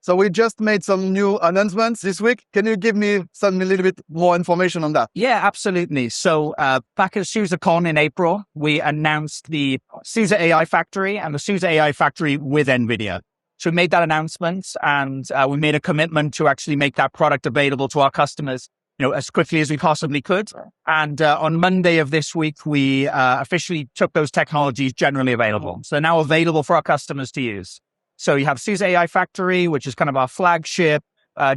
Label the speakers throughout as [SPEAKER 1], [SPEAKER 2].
[SPEAKER 1] So we just made some new announcements this week. Can you give me a little bit more information on that?
[SPEAKER 2] Yeah, absolutely. So back at SUSECon in April, we announced the SUSE AI Factory and the SUSE AI Factory with NVIDIA. So we made that announcement, and we made a commitment to actually make that product available to our customers, as quickly as we possibly could. And on Monday of this week, we officially took those technologies generally available. So now available for our customers to use. So you have SUSE AI Factory, which is kind of our flagship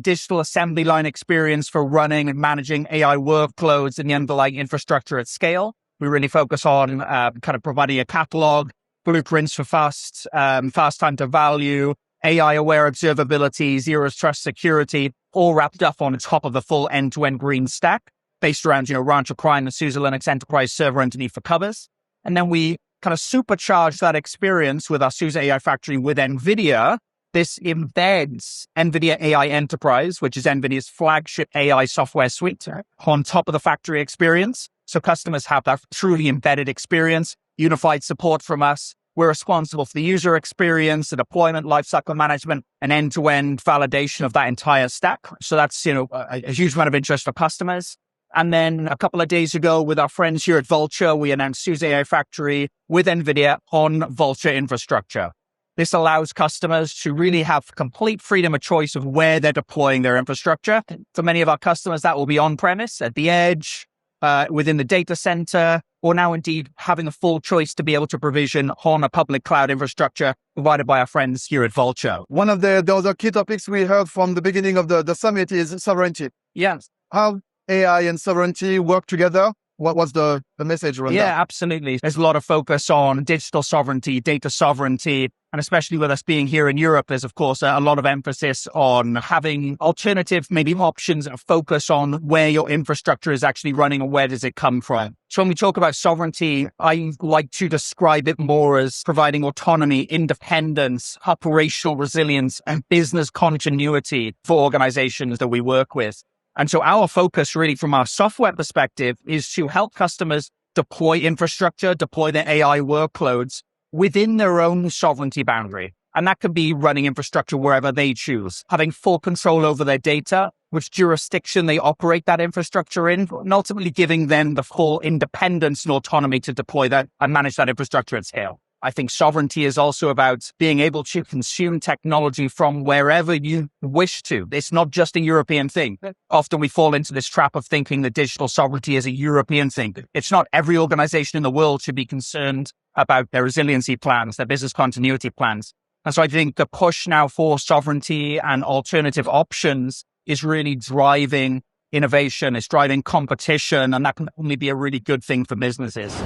[SPEAKER 2] digital assembly line experience for running and managing AI workloads in the underlying infrastructure at scale. We really focus on kind of providing a catalog, blueprints for fast time to value, AI-aware observability, zero trust security, all wrapped up on top of the full end-to-end green stack based around, Rancher Prime and SUSE Linux Enterprise Server underneath for covers. And then we kind of supercharge that experience with our SUSE AI Factory with NVIDIA. This embeds NVIDIA AI Enterprise, which is NVIDIA's flagship AI software suite, on top of the factory experience. So customers have that truly embedded experience, unified support from us. We're responsible for the user experience, the deployment, lifecycle management, and end-to-end validation of that entire stack. So that's, a huge amount of interest for customers. And then a couple of days ago with our friends here at Vultr, we announced SUSE AI Factory with NVIDIA on Vultr infrastructure. This allows customers to really have complete freedom of choice of where they're deploying their infrastructure. For many of our customers, that will be on-premise, at the edge, within the data center, or now indeed having a full choice to be able to provision on a public cloud infrastructure provided by our friends here at Vultr.
[SPEAKER 1] One of the other key topics we heard from the beginning of the summit is sovereignty.
[SPEAKER 2] Yes.
[SPEAKER 1] How AI and sovereignty work together? What was the message around that?
[SPEAKER 2] Yeah, absolutely. There's a lot of focus on digital sovereignty, data sovereignty, and especially with us being here in Europe, there's of course a lot of emphasis on having alternative maybe options and a focus on where your infrastructure is actually running and where does it come from. So when we talk about sovereignty, I like to describe it more as providing autonomy, independence, operational resilience, and business continuity for organizations that we work with. And so our focus really from our software perspective is to help customers deploy infrastructure, deploy their AI workloads within their own sovereignty boundary. And that could be running infrastructure wherever they choose, having full control over their data, which jurisdiction they operate that infrastructure in, and ultimately giving them the full independence and autonomy to deploy that and manage that infrastructure at scale. I think sovereignty is also about being able to consume technology from wherever you wish to. It's not just a European thing. Often we fall into this trap of thinking that digital sovereignty is a European thing. It's not. Every organization in the world should be concerned about their resiliency plans, their business continuity plans. And so I think the push now for sovereignty and alternative options is really driving innovation, it's driving competition, and that can only be a really good thing for businesses.